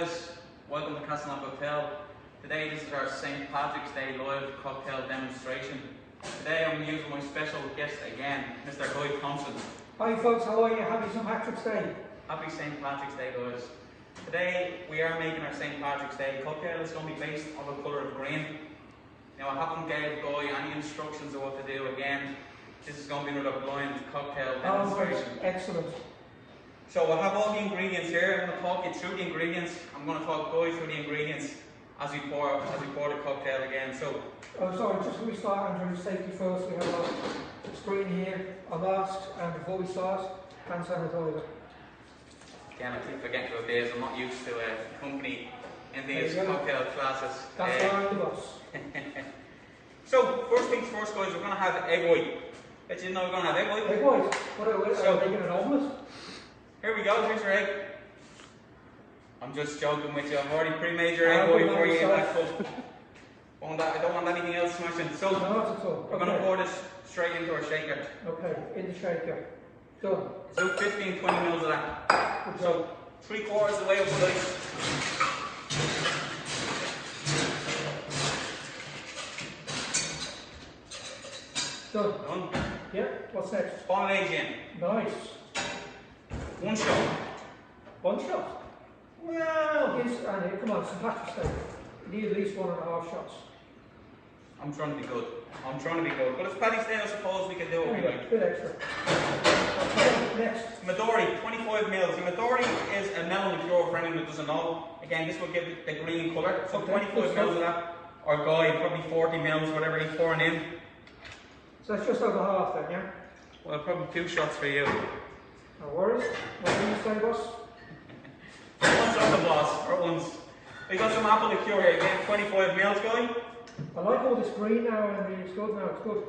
guys, welcome to Castleknock Hotel. Today this is our St. Patrick's Day live cocktail demonstration. Today I'm using my special guest again, Mr. Guy Thompson. Hi folks, how are you? Happy St. Patrick's Day. Happy St. Patrick's Day guys. Today we are making our St. Patrick's Day cocktail. It's going to be based on the colour of green. Now I haven't gave Guy any instructions of what to do again. This is going to be another blind cocktail demonstration. Oh, excellent. So I have all the ingredients here. I'm going to talk you through the ingredients. I'm going to talk Guy through the ingredients as we pour the cocktail again. So, sorry, just before we start, Andrew, safety first. We have our screen here, our masks, and before we start, hand sanitizer. Again, I keep forgetting about this. I'm not used to a company in these cocktail classes. That's our boss. So, first things first, guys, we're going to have egg white. Did you know we're going to have egg white? Egg white? What are we making an omelette? Here we go, here's your egg. I'm just joking with you, I've already pre-made your egg white for you in that cup. I don't want anything else smashing. So, no, not at all. We're going to pour this straight into our shaker. Okay, in the shaker. Done. So 15-20 mils of that. Good so 3/4 of the way up the ice. Done. Done. Yeah, what's next? Bolognese in. Nice. 1 shot. 1 shot? Well, Andy, come on, St. Patrick's Day. You need at least 1.5 shots. I'm trying to be good. I'm trying to be good. But it's Paddy's Day, I suppose we can do it. Anyway, bit extra. Okay, next. Midori, 25 mils. The Midori is a melon liqueur for anyone who doesn't know. Again, this will give it the green colour. So 25 mils of that. Or Guy, probably 40 mils, whatever he's pouring in. So that's just over half then, yeah? Well, probably 2 shots for you. No worries. What do you say, boss? Once on the boss, or once. We got some apple liqueur here again, 25 mils, Guy. I like all this green now, and it's good now, it's good.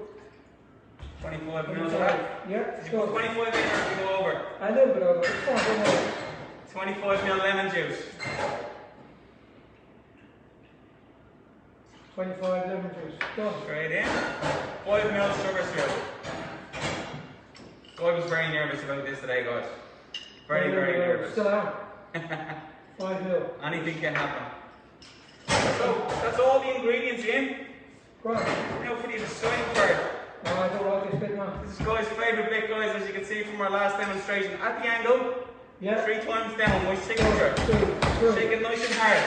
25 mils of that? Yeah, it's good. 25 in or did you go over? A little bit over, it's fine, don't worry. 25 mil lemon juice. 25 lemon juice, done. Straight in. 5 mils sugar syrup. Guy was very nervous about this today, guys. Very nervous. Still am. 5 mil. Anything can happen. So, that's all the ingredients in. Right. Now for the deciding part. Oh, I don't like this bit now. This is Guy's favourite bit, guys, as you can see from our last demonstration. At the angle, 3 times down, my signature. Shake it nice and hard.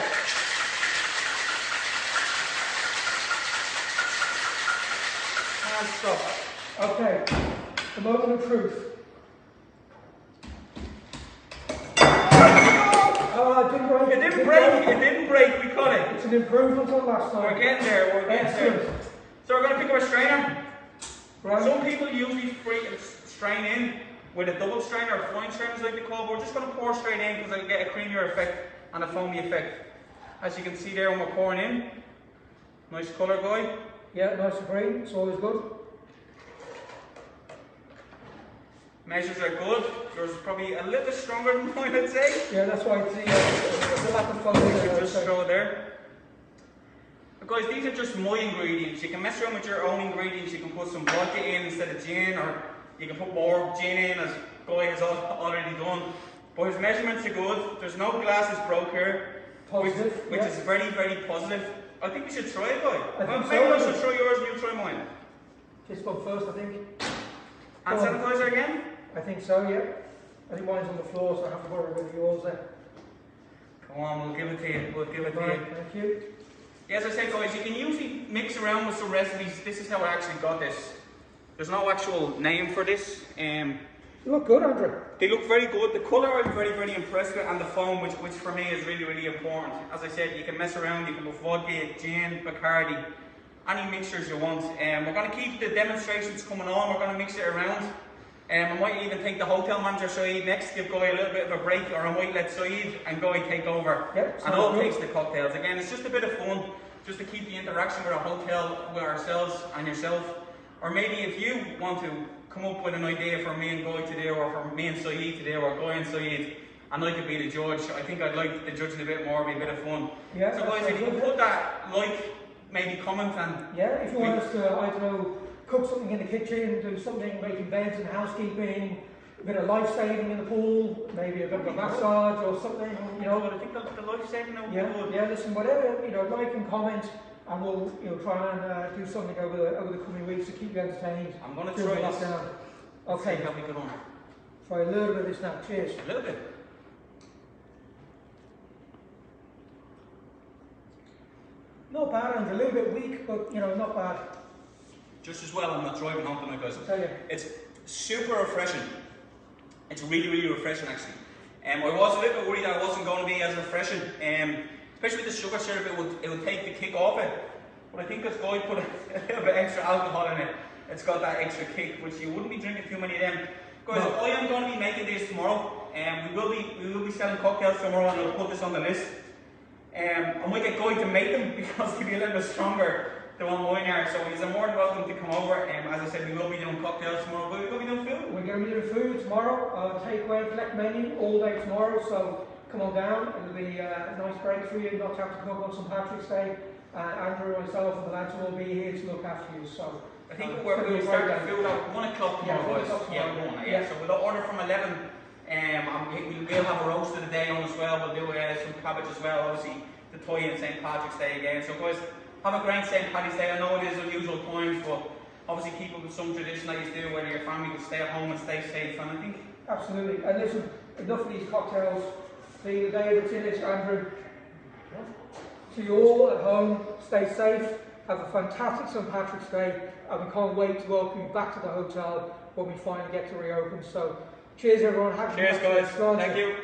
And stop. Okay, the moment of truth. It didn't break, we cut it. It's an improvement on last time. We're getting there, So we're going to pick up a strainer. Right. Some people usually strain in with a double strainer or fine strainers like they call, but we're just going to pour straight in because I get a creamier effect and a foamy effect. As you can see there when we're pouring in. Nice colour, Guy. Yeah, nice and green, it's always good. Measures are good. Yours is probably a little bit stronger than mine, I'd say. Yeah, that's why it's the lack of focus. Just throw there. But guys, these are just my ingredients. You can mess around with your own ingredients. You can put some vodka in instead of gin, or you can put more gin in, as Guy has already done. But his measurements are good. There's no glasses broke here. Positive, which is very, very positive. I think we should try it, Guy. Maybe I should try yours and you try mine. This one first, I think. Hand sanitizer again? I think so, yeah. I think mine's on the floor, so I have to borrow one of yours then. Come on, we'll give it to you. We'll give it to you. Thank you. Yeah, as I said, guys, you can usually mix around with some recipes. This is how I actually got this. There's no actual name for this. They look good, Andrew. They look very good. The colour I'm very, very impressed with, and the foam, which for me is really, really important. As I said, you can mess around. You can put vodka, gin, Bacardi, any mixtures you want. We're going to keep the demonstrations coming on. We're going to mix it around. I might even think the hotel manager, Saeed, next give Guy a little bit of a break, or I might let Saeed and Guy take over. Yep, and I'll taste the cocktails. Again, it's just a bit of fun, just to keep the interaction with our hotel, with ourselves and yourself. Or maybe if you want to come up with an idea for me and Guy to do, or for me and Saeed to do, or Guy and Saeed, and I could be the judge. I think I'd like the judging a bit more, be a bit of fun. Yeah, so guys, if you can put that, maybe comment, and yeah, if you want us to, I don't know, cook something in the kitchen, do something, make events and housekeeping, a bit of life saving in the pool, maybe a bit of a massage or something, you know. I think the life saving would be Yeah, good. yeah, listen, whatever, you know, like and comment, and we'll, you know, try and do something over the coming weeks to keep you entertained. I'm going to during try the this. lockdown. See Okay, how we get on. try a little bit of this now. Cheers. A little bit. Not bad, and a little bit weak, but you know, not bad. Just as well I'm not driving home tonight, guys. I tell you. It's super refreshing. It's really, really refreshing actually. I was a little bit worried that it wasn't going to be as refreshing. Especially with the sugar syrup, it would take the kick off it. But I think this guy put a little bit extra alcohol in it. It's got that extra kick, which you wouldn't be drinking too many of them. Guys, No. I am going to be making this tomorrow. We will be selling cocktails tomorrow, and I'll put this on the list. I might get Guy to make them because they'll be a little bit stronger than what mine are. So he's more than welcome to come over. As I said, we will be doing cocktails tomorrow, but we will be doing food. We're going to be doing food tomorrow, take away and collect menu all day tomorrow, so come on down. It'll be a nice break for you, not to have to cook on St Patrick's Day. Andrew, myself and the lads will be here to look after you. So I think we'll start the food at 1 o'clock tomorrow, Yeah, 1 guys. o'clock tomorrow. Yeah, 1. Yeah. So we'll order from 11. We'll have a roast of the day on as well. We'll do some cabbage as well, obviously, to tie in St Patrick's Day again. So guys, have a great St Paddy's Day. I know it is unusual times, but obviously keep up with some tradition that you do, whether your family can stay at home and stay safe. And I think absolutely. And listen, enough of these cocktails. See the day that's in it, Andrew. To you all at home, stay safe. Have a fantastic St Patrick's Day, and we can't wait to welcome you back to the hotel when we finally get to reopen. So, cheers everyone. cheers, guys. Thank you.